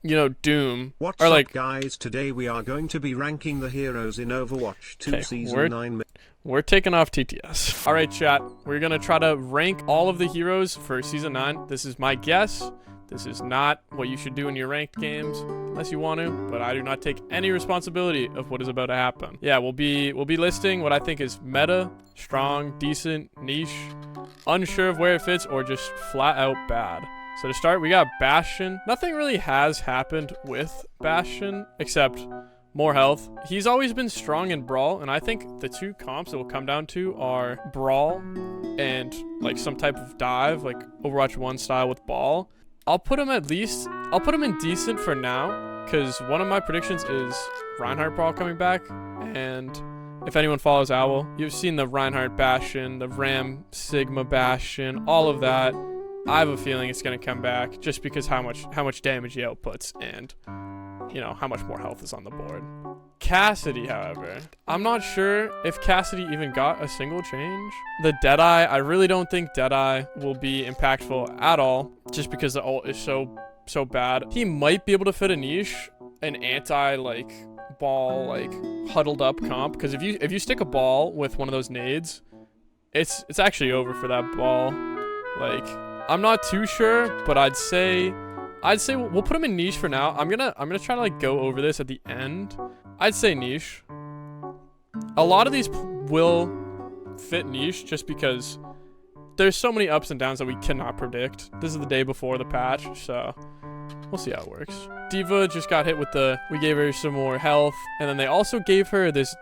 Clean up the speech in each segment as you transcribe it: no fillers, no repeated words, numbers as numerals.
you know, Doom. What's or like, up, guys? Today we are going to be ranking the heroes in Overwatch 2 Season 9. We're taking off TTS. All right, chat. We're going to try to rank all of the heroes for Season 9. This is my guess. This is not what you should do in your ranked games, unless you want to, but I do not take any responsibility of what is about to happen. Yeah, we'll be listing what I think is meta, strong, decent, niche, unsure of where it fits, or just flat out bad. So to start, we got Bastion. Nothing really has happened with Bastion, except more health. He's always been strong in Brawl, and I think the two comps it will come down to are Brawl and like some type of dive, like Overwatch 1 style with Ball. I'll put him in decent for now, because one of my predictions is Reinhardt Brawl coming back, and if anyone follows Owl, you've seen the Reinhardt Bastion, the Ram Sigma Bastion, all of that. I have a feeling it's going to come back just because how much damage he outputs and, you know, how much more health is on the board. Cassidy, however, I'm not sure if Cassidy even got a single change. The Deadeye, I really don't think Deadeye will be impactful at all just because the ult is so bad. He might be able to fit a niche, an anti like ball like huddled up comp, because if you stick a ball with one of those nades, it's actually over for that ball. Like, I'm not too sure, but I'd say we'll put him in niche for now. I'm gonna try to like go over this at the end. I'd say niche. A lot of these will fit niche just because there's so many ups and downs that we cannot predict. This is the day before the patch, so we'll see how it works. D.Va just got hit with we gave her some more health, and then they also gave her this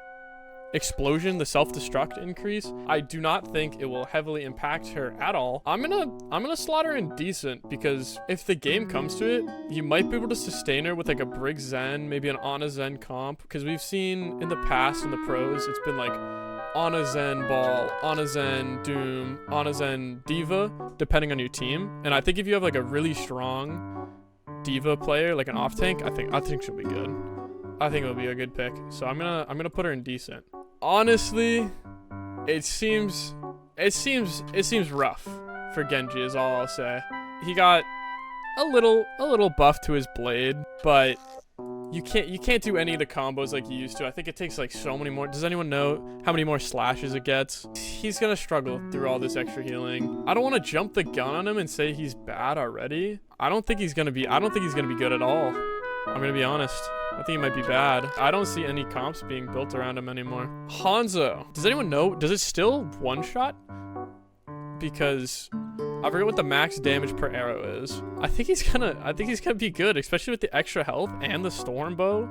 explosion, the self-destruct increase. I do not think it will heavily impact her at all. I'm gonna slot her in decent, because if the game comes to it, you might be able to sustain her with like a Brig Zen, maybe an Ana Zen comp, because we've seen in the past in the pros, it's been like Ana Zen Ball, Ana Zen Doom, Ana Zen D.Va, depending on your team. And I think if you have like a really strong D.Va player, like an off tank, I think she'll be good. I think it'll be a good pick. So I'm gonna put her in decent. Honestly, it seems rough for Genji is all I'll say. He got a little buff to his blade, but you can't do any of the combos like you used to. I think it takes like so many more. Does anyone know how many more slashes it gets? He's gonna struggle through all this extra healing. I don't want to jump the gun on him and say he's bad already. I don't think he's gonna be good at all. I'm gonna be honest. I think he might be bad. I don't see any comps being built around him anymore. Hanzo. Does anyone know? Does it still one-shot? Because I forget what the max damage per arrow is. I think he's gonna be good, especially with the extra health and the storm bow.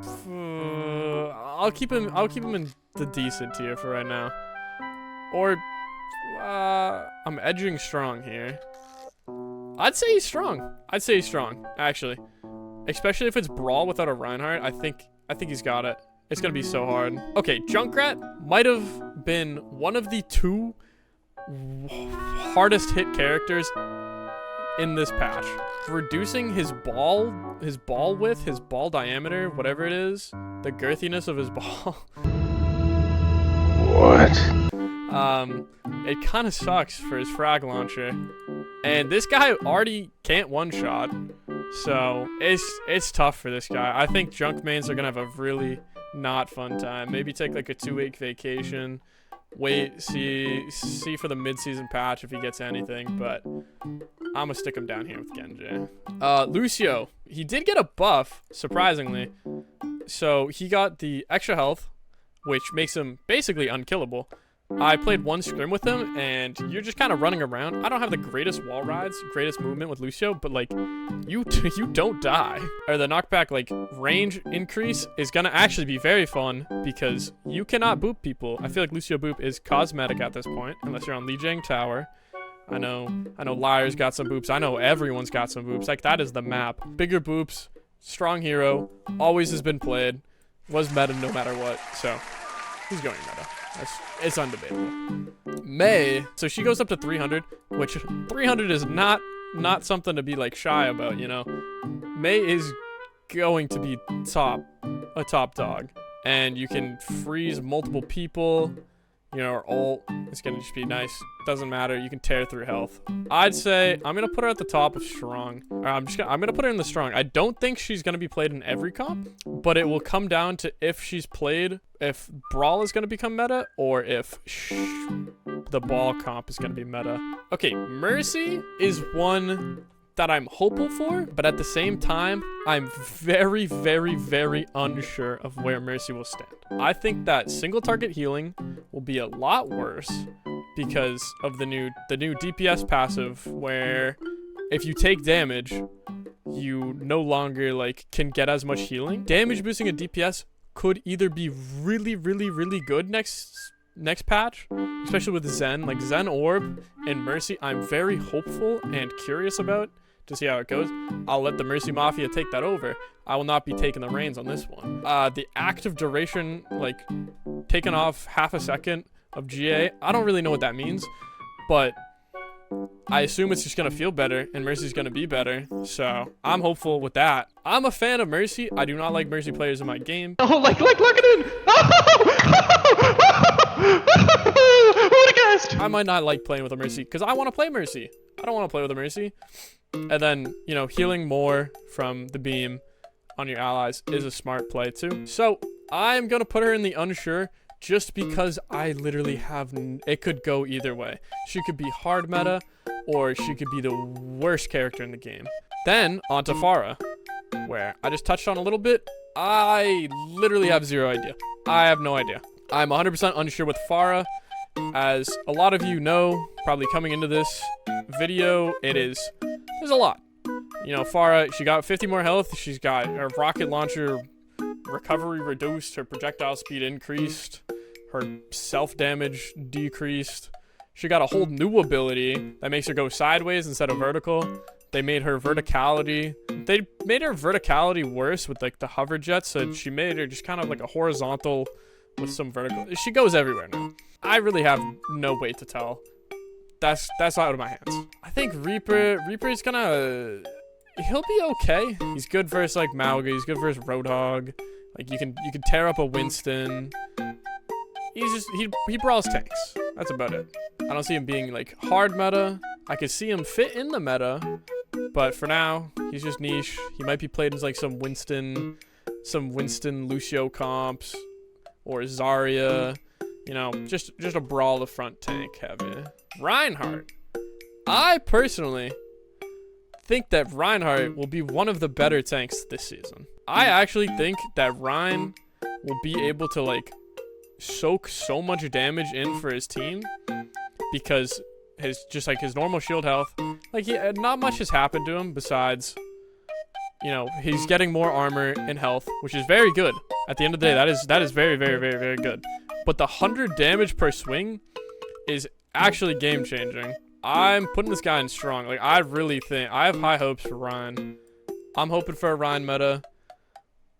I'll keep him in the decent tier for right now. Or I'm edging strong here. I'd say he's strong. Actually. Especially if it's Brawl without a Reinhardt, I think he's got it. It's gonna be so hard. Okay, Junkrat might have been one of the two hardest hit characters in this patch. Reducing his ball width, his ball diameter, whatever it is, the girthiness of his ball. What? It kind of sucks for his frag launcher. And this guy already can't one-shot. So it's tough for this guy. I think junk mains are gonna have a really not fun time. Maybe take like a 2-week vacation. Wait, see for the mid-season patch if he gets anything. But I'm gonna stick him down here with Genji. Lucio, he did get a buff, surprisingly. So he got the extra health, which makes him basically unkillable. I played one scrim with him, and you're just kind of running around. I don't have the greatest wall rides, greatest movement with Lucio, but like, you don't die. Or the knockback like range increase is gonna actually be very fun because you cannot boop people. I feel like Lucio boop is cosmetic at this point, unless you're on Lijiang Tower. I know Liar's got some boops. I know everyone's got some boops. Like, that is the map. Bigger boops, strong hero, always has been played, was meta no matter what. So he's going meta. It's undebatable. Mei, so she goes up to 300, which 300 is not something to be like shy about, you know. Mei is going to be a top dog, and you can freeze multiple people. You know, her ult is going to just be nice. Doesn't matter. You can tear through health. I'd say I'm going to put her at the top of strong. I'm going to put her in the strong. I don't think she's going to be played in every comp, but it will come down to if she's played, if Brawl is going to become meta, or if the ball comp is going to be meta. Okay, Mercy is one that I'm hopeful for, but at the same time, I'm very, very, very unsure of where Mercy will stand. I think that single target healing will be a lot worse because of the new DPS passive, where if you take damage, you no longer like can get as much healing. Damage boosting a DPS could either be really, really, really good next patch, especially with Zen, like Zen Orb and Mercy. I'm very hopeful and curious about to see how it goes. I'll let the Mercy Mafia take that over. I will not be taking the reins on this one. The active duration, like taking off half a second of GA, I don't really know what that means, but I assume it's just gonna feel better and Mercy's gonna be better, so I'm hopeful with that. I'm a fan of Mercy. I do not like Mercy players in my game. Oh, like look at it! Who would've guessed? I might not like playing with a Mercy because I want to play Mercy. I don't want to play with a Mercy. And then, you know, healing more from the beam on your allies is a smart play too. So I'm gonna put her in the unsure just because I literally have, it could go either way. She could be hard meta, or she could be the worst character in the game. Then onto Pharah, where I just touched on a little bit. I literally have zero idea. I have no idea. I'm 100% unsure with Pharah. As a lot of you know, probably coming into this video, there's a lot. You know, Pharah, she got 50 more health. She's got her rocket launcher recovery reduced, her projectile speed increased, her self-damage decreased. She got a whole new ability that makes her go sideways instead of vertical. They made her verticality worse with like the hover jets, so she made her just kind of like a horizontal with some vertical. She goes everywhere now. I really have no way to tell. That's out of my hands. I think Reaper's gonna, he'll be okay. He's good versus like Mauga. He's good versus Roadhog. Like you can tear up a Winston. He brawls tanks. That's about it. I don't see him being like hard meta. I could see him fit in the meta, but for now he's just niche. He might be played as like some Winston Lucio comps or Zarya. You know, just a brawl the front tank heavy. Reinhardt. I personally think that Reinhardt will be one of the better tanks this season. I actually think that Rein will be able to like soak so much damage in for his team because his normal shield health, like not much has happened to him besides, you know, he's getting more armor and health, which is very good. At the end of the day, that is very, very, very, very good. But the 100 damage per swing is actually game changing. I'm putting this guy in strong. Like I really think I have high hopes for Rein. I'm hoping for a Rein meta.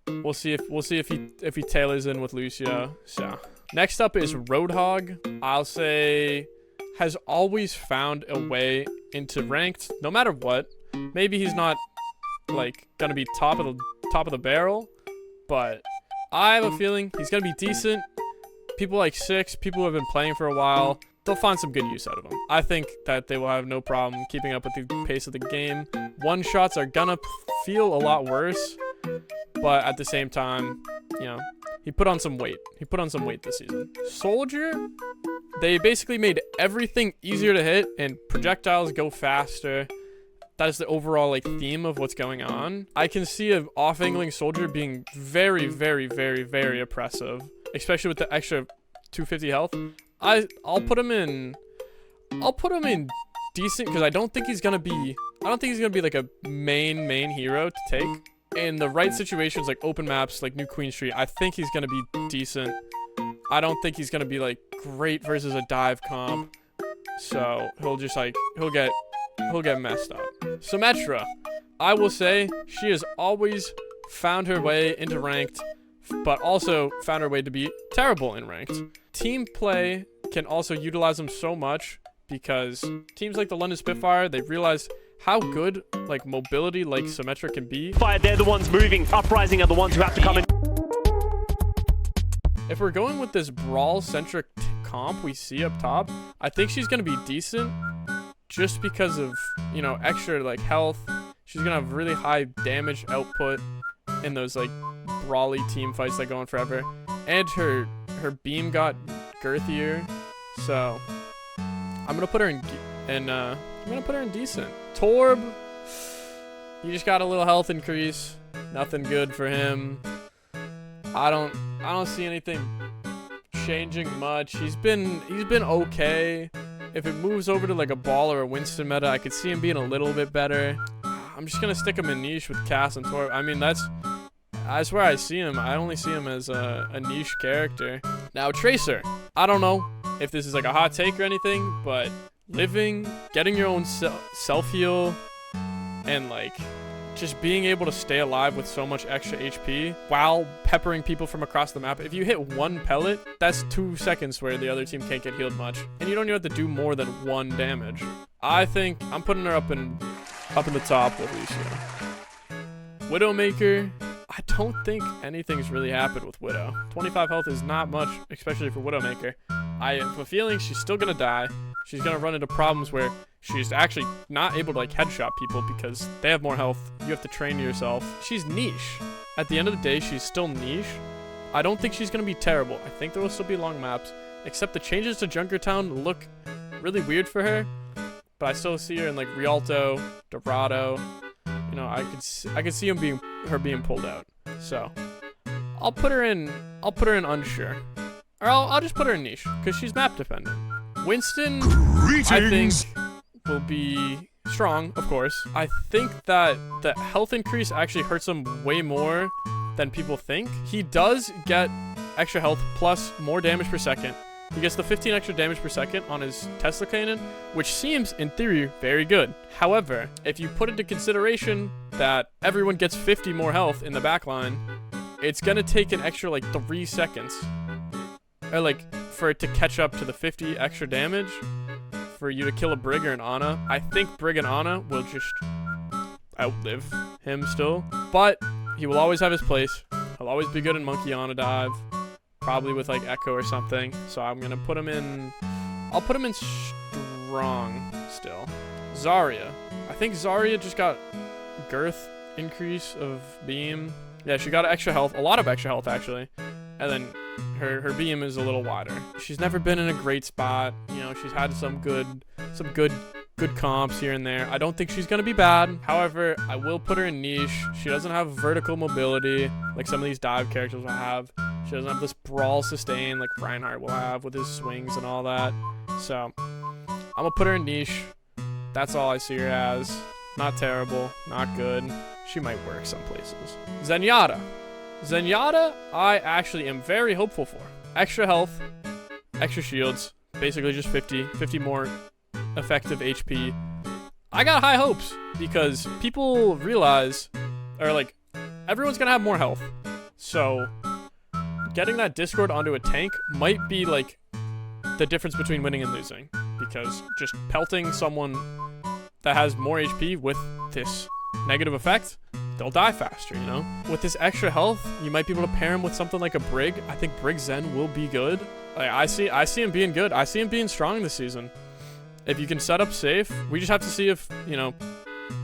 We'll see if he tailors in with Lucio. So next up is Roadhog. I'll say has always found a way into ranked, no matter what. Maybe he's not like gonna be top of the barrel, but I have a feeling he's gonna be decent. People like Six, people who have been playing for a while, they'll find some good use out of him. I think that they will have no problem keeping up with the pace of the game. One shots are gonna feel a lot worse, but at the same time, you know, he put on some weight. He put on some weight this season. Soldier, they basically made everything easier to hit and projectiles go faster. That is the overall like theme of what's going on. I can see an off-angling Soldier being very, very, very, very oppressive, especially with the extra 250 health. I'll put him in decent because I don't think he's gonna be like a main hero to take. In the right situations like open maps like New Queen Street, I think he's gonna be decent. I don't think he's gonna be like great versus a dive comp. So he'll get messed up. Symmetra, I will say she has always found her way into ranked, but also found her way to be terrible in ranked. Team play can also utilize them so much because teams like the London Spitfire, they realized how good like mobility like Symmetra can be. They're the ones moving. Uprising are the ones who have to come in. If we're going with this brawl-centric comp we see up top. I think she's gonna be decent just because of, you know, extra like health. She's gonna have really high damage output in those like brawly team fights that go on forever. And her beam got girthier, so I'm gonna put her in decent. Torb, he just got a little health increase. Nothing good for him. I don't see anything changing much. He's been okay. If it moves over to like a Ball or a Winston meta, I could see him being a little bit better. I'm just gonna stick him in niche with Cass and Torb. I mean, that's where I see him. I only see him as a niche character. Now Tracer, I don't know if this is like a hot take or anything, but getting your own self-heal and like just being able to stay alive with so much extra HP while peppering people from across the map. If you hit one pellet, that's 2 seconds where the other team can't get healed much, and you don't even have to do more than 1 damage. I think I'm putting her up in the top with Lucio. Widowmaker, I don't think anything's really happened with Widow. 25 health is not much, especially for Widowmaker. I have a feeling she's still gonna die. She's gonna run into problems where she's actually not able to like headshot people because they have more health. You have to train yourself. She's niche. At the end of the day, she's still niche. I don't think she's gonna be terrible. I think there will still be long maps, except the changes to Junkertown look really weird for her. But I still see her in like Rialto, Dorado. You know, I could see her being pulled out. So I'll put her in unsure. Or I'll just put her in niche, because she's map dependent. Winston, greetings. I think, will be strong, of course. I think that the health increase actually hurts him way more than people think. He does get extra health plus more damage per second. He gets the 15 extra damage per second on his Tesla cannon, which seems, in theory, very good. However, if you put into consideration that everyone gets 50 more health in the backline, it's gonna take an extra like 3 seconds. Or like for it to catch up to the 50 extra damage for you to kill a Brig or an Ana. I think Brig and Ana will just outlive him still, but he will always have his place. He'll always be good in Monkey Ana dive, probably with like Echo or something. So I'm gonna put him in. I'll put him in strong still. Zarya. I think Zarya just got girth increase of beam. Yeah, she got extra health, a lot of extra health actually, and then her beam is a little wider. She's never been in a great spot. You know, she's had some good comps here and there. I don't think she's gonna be bad. However, I will put her in niche. She doesn't have vertical mobility like some of these dive characters will have. She doesn't have this brawl sustain like Reinhardt will have with his swings and all that. So I'm gonna put her in niche. That's all I see her as. Not terrible, not good. She might work some places. Zenyatta, I actually am very hopeful for. Extra health, extra shields, basically just 50 more effective HP. I got high hopes because people realize, or like, everyone's gonna have more health. So getting that Discord onto a tank might be like the difference between winning and losing, because just pelting someone that has more HP with this negative effect, they'll die faster, you know? With this extra health, you might be able to pair him with something like a Brig. I think Brig Zen will be good. Like, I see him being good. I see him being strong this season. If you can set up safe, we just have to see if, you know,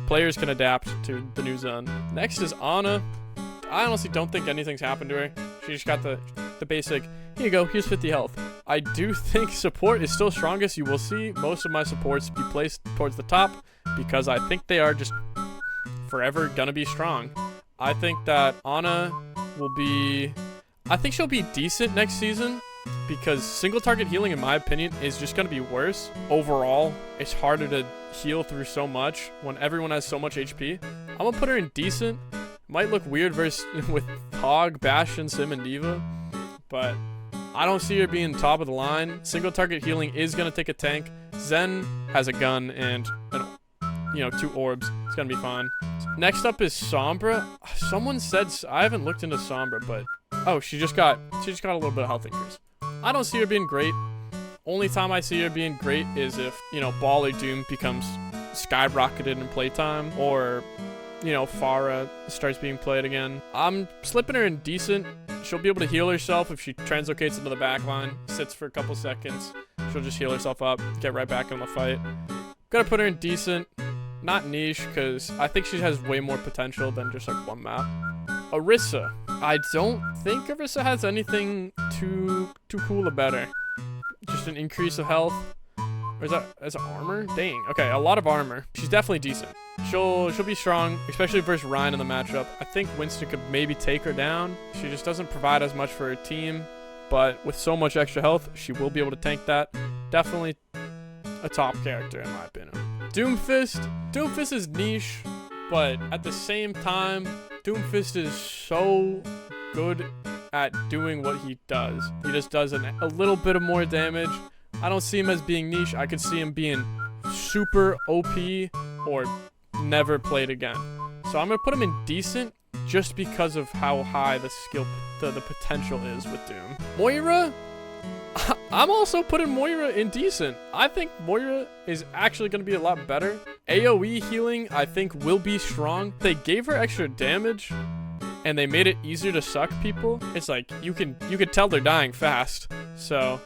players can adapt to the new Zen. Next is Ana. I honestly don't think anything's happened to her. She just got the basic, here you go, here's 50 health. I do think support is still strongest. You will see most of my supports be placed towards the top because I think they are just forever gonna be strong. I think that Ana will be, I think she'll be decent next season because single target healing, in my opinion, is just gonna be worse. Overall, it's harder to heal through so much when everyone has so much HP. I'm gonna put her in decent. Might look weird versus with Hog, Bastion, Sim, and Diva, but I don't see her being top of the line. Single target healing is gonna take a tank. Zen has a gun and you know, 2 orbs. It's gonna be fine. Next up is Sombra. Someone said, I haven't looked into Sombra, but oh, she just got a little bit of health increase. I don't see her being great. Only time I see her being great is if, you know, Ball or Doom becomes skyrocketed in playtime, or, you know, Pharah starts being played again. I'm slipping her in decent. she'll be able to heal herself if she translocates into the back line, sits for a couple seconds. She'll just heal herself up, get right back in the fight. Gotta put her in decent, not niche, because I think she has way more potential than just like one map. Orisa. I don't think Orisa has anything too cool about her. Just an increase of health. Or is that armor? Dang. Okay, a lot of armor. She's definitely decent. She'll be strong, especially versus Ryan in the matchup. I think Winston could maybe take her down. She just doesn't provide as much for her team, but with so much extra health, she will be able to tank that. Definitely a top character in my opinion. Doomfist. Doomfist is niche, but at the same time, Doomfist is so good at doing what he does. He just does a little bit of more damage. I don't see him as being niche. I could see him being super OP or never played again. So I'm going to put him in decent just because of how high the skill, the potential is with Doom. Moira, I'm also putting Moira in decent. I think Moira is actually going to be a lot better. AoE healing, I think, will be strong. They gave her extra damage and they made it easier to suck people. It's like you can tell they're dying fast. So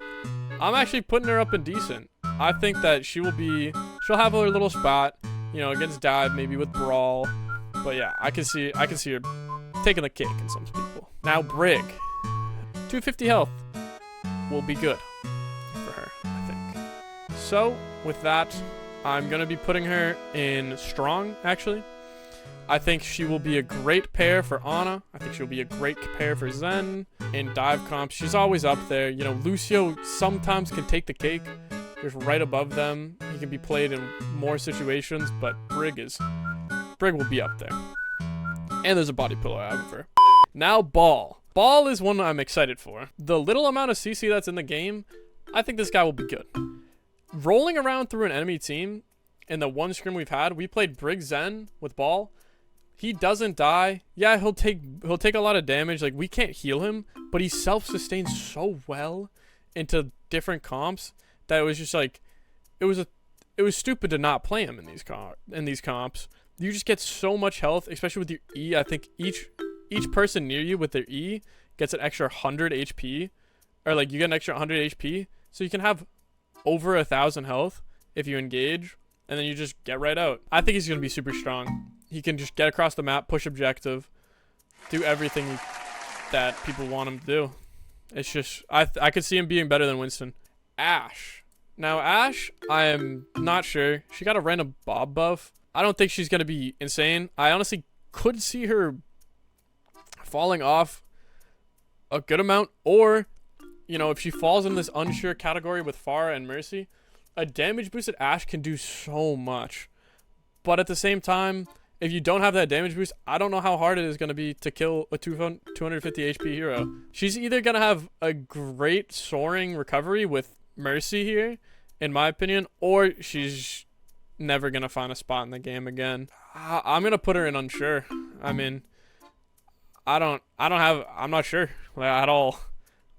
I'm actually putting her up in decent. I think that she'll have her little spot, you know, against dive, maybe with brawl. But yeah, I can see her taking the cake in some people. Now Brig, 250 health will be good for her, I think. So with that, I'm gonna be putting her in strong. Actually, I think she will be a great pair for Ana. I think she'll be a great pair for Zen. In dive comps, she's always up there. You know, Lucio sometimes can take the cake. Just right above them. He can be played in more situations, but Brig will be up there. And there's a body pillow, however. Now Ball. Ball is one I'm excited for. The little amount of CC that's in the game, I think this guy will be good. Rolling around through an enemy team, in the one scrim we've had, we played Brig Zen with Ball. He doesn't die. Yeah, he'll take a lot of damage. Like, we can't heal him, but he self-sustains so well into different comps that it was just like, it was stupid to not play him in these comps. You just get so much health, especially with your E. I think each person near you with their E gets an extra 100 HP, or like you get an extra 100 HP, so you can have over 1,000 health if you engage, and then you just get right out. I think he's gonna be super strong. He can just get across the map, push objective, do everything that people want him to do. It's just, I could see him being better than Winston. Ashe. Now Ashe, I am not sure. She got a random Bob buff. I don't think she's going to be insane. I honestly could see her falling off a good amount. Or, you know, if she falls in this unsure category with Pharah and Mercy, a damage boosted Ashe can do so much. But at the same time, if you don't have that damage boost, I don't know how hard it is going to be to kill a 250 HP hero. She's either going to have a great soaring recovery with Mercy here, in my opinion, or she's never going to find a spot in the game again. I'm going to put her in unsure. I mean, I'm not sure at all.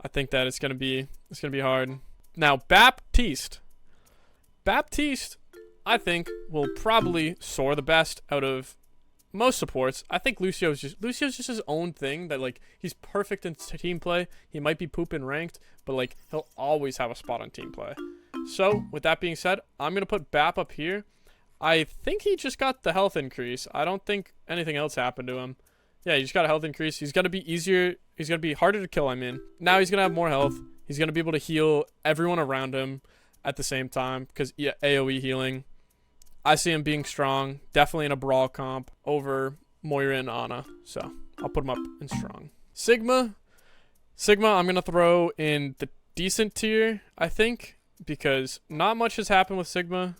I think that it's going to be hard. Now, Baptiste, I think, will probably soar the best out of most supports. I think Lucio's just his own thing, that like he's perfect in team play. He might be poop in ranked, but like he'll always have a spot on team play. So with that being said, I'm gonna put Bap up here. I think he just got the health increase. I don't think anything else happened to him. Yeah, he just got a health increase. He's gonna be easier. He's gonna be harder to kill. I mean, now he's gonna have more health. He's gonna be able to heal everyone around him at the same time because AoE healing. I see him being strong, definitely in a brawl comp over Moira and Ana. So I'll put him up in strong. Sigma, I'm going to throw in the decent tier, I think, because not much has happened with Sigma.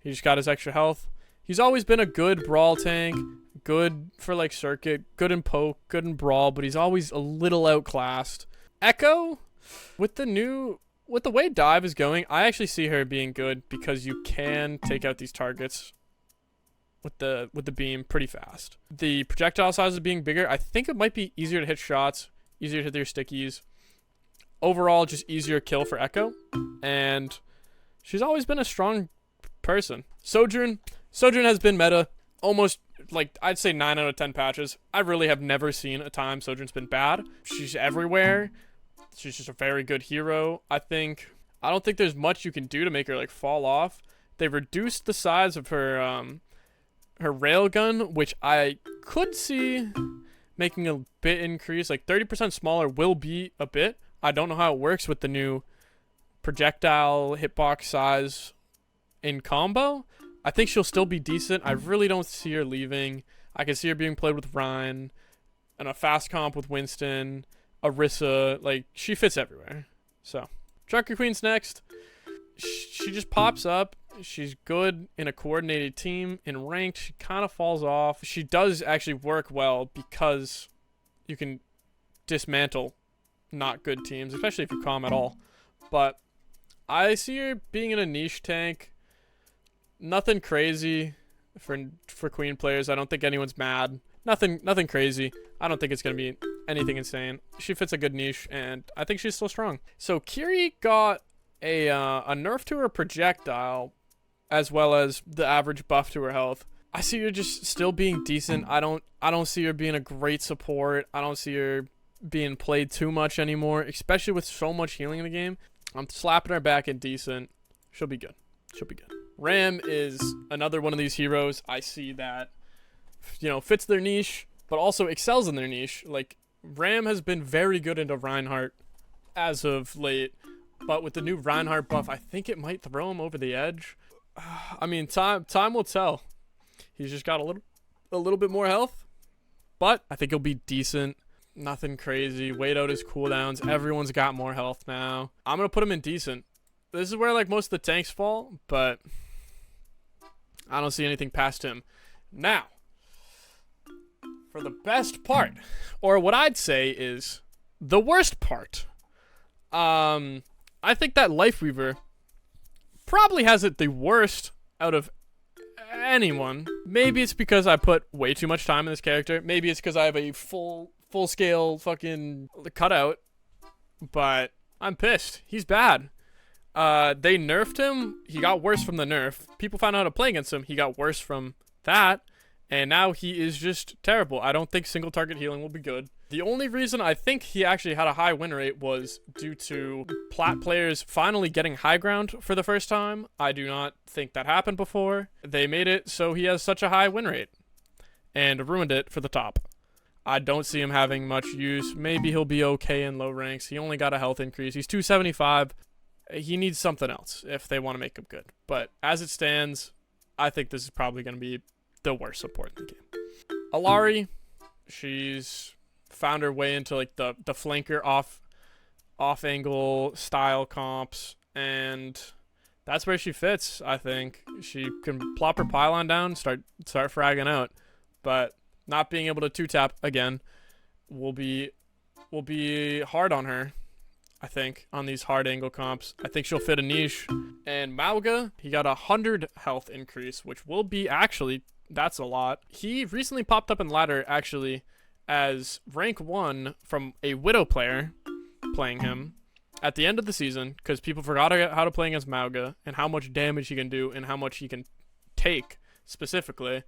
He just got his extra health. He's always been a good brawl tank, good for like circuit, good in poke, good in brawl, but he's always a little outclassed. Echo, with the way dive is going, I actually see her being good because you can take out these targets with the beam pretty fast. The projectile sizes being bigger, I think it might be easier to hit shots, easier to hit their stickies. Overall, just easier kill for Echo. And she's always been a strong person. Sojourn has been meta almost like, I'd say 9 out of 10 patches. I really have never seen a time Sojourn's been bad. She's everywhere. She's just a very good hero. I don't think there's much you can do to make her, like, fall off. They reduced the size of her, her railgun, which I could see making a bit increase. Like, 30% smaller will be a bit. I don't know how it works with the new projectile hitbox size in combo. I think she'll still be decent. I really don't see her leaving. I can see her being played with Ryan and a fast comp with Winston, Orisa. Like, she fits everywhere. So, Junker Queen's next. She just pops up. She's good in a coordinated team. In ranked, she kind of falls off. She does actually work well because you can dismantle not good teams, especially if you calm at all. But I see her being in a niche tank. Nothing crazy for Queen players. I don't think anyone's mad. Nothing crazy. I don't think it's going to be anything insane. She fits a good niche, and I think she's still strong. So Kiri got a nerf to her projectile, as well as the average buff to her health. I see her just still being decent. I don't see her being a great support. I don't see her being played too much anymore, especially with so much healing in the game. I'm slapping her back in decent. She'll be good. She'll be good. Ram is another one of these heroes I see that, you know, fits their niche, but also excels in their niche. Like, Ram has been very good into Reinhardt as of late, but with the new Reinhardt buff, I think it might throw him over the edge. I mean, time will tell. He's just got a little bit more health, but I think he'll be decent. Nothing crazy. Wait out his cooldowns. Everyone's got more health now. I'm gonna put him in decent. This is where, like, most of the tanks fall, but I don't see anything past him. Now, for the best part, or what I'd say is the worst part, I think that Lifeweaver probably has it the worst out of anyone. Maybe it's because I put way too much time in this character. Maybe it's because I have a full-scale fucking cutout, but I'm pissed. He's bad. They nerfed him. He got worse from the nerf. People found out how to play against him. He got worse from that. And now he is just terrible. I don't think single target healing will be good. The only reason I think he actually had a high win rate was due to plat players finally getting high ground for the first time. I do not think that happened before. They made it so he has such a high win rate and ruined it for the top. I don't see him having much use. Maybe he'll be okay in low ranks. He only got a health increase. He's 275. He needs something else if they want to make him good. But as it stands, I think this is probably going to be the worst support in the game. Alari, she's found her way into, like, the flanker off angle style comps, and that's where she fits. I think she can plop her pylon down, start fragging out, but not being able to 2-tap again will be hard on her. I think on these hard angle comps, I think she'll fit a niche. And Mauga, he got 100 health increase, which will be actually, that's a lot. He recently popped up in ladder actually as rank 1 from a Widow player playing him at the end of the season, because people forgot how to play against Mauga and how much damage he can do and how much he can take specifically.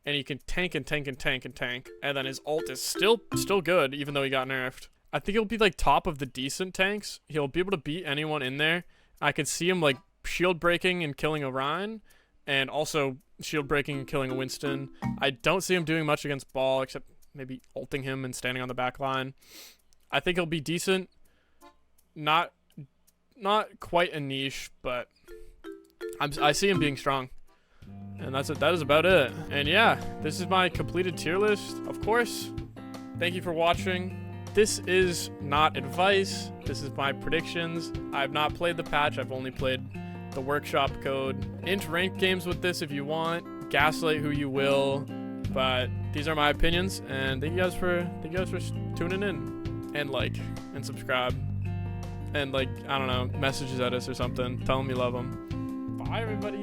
And he can tank and tank and tank and tank. And then his ult is still good, even though he got nerfed. I think he'll be, like, top of the decent tanks. He'll be able to beat anyone in there. I could see him, like, shield breaking and killing Orion, and also shield breaking and killing a Winston. I don't see him doing much against Ball, except maybe ulting him and standing on the back line. I think he'll be decent. Not quite a niche, but I see him being strong. And that's it. That is about it. And yeah, this is my completed tier list. Of course, thank you for watching. This is not advice. This is my predictions. I've not played the patch. I've only played the workshop code. Int ranked games with this if you want. Gaslight who you will. But these are my opinions. And thank you guys for tuning in. And like and subscribe. And, like, I don't know, message ZeddUs or something. Tell them you love them. Bye, everybody.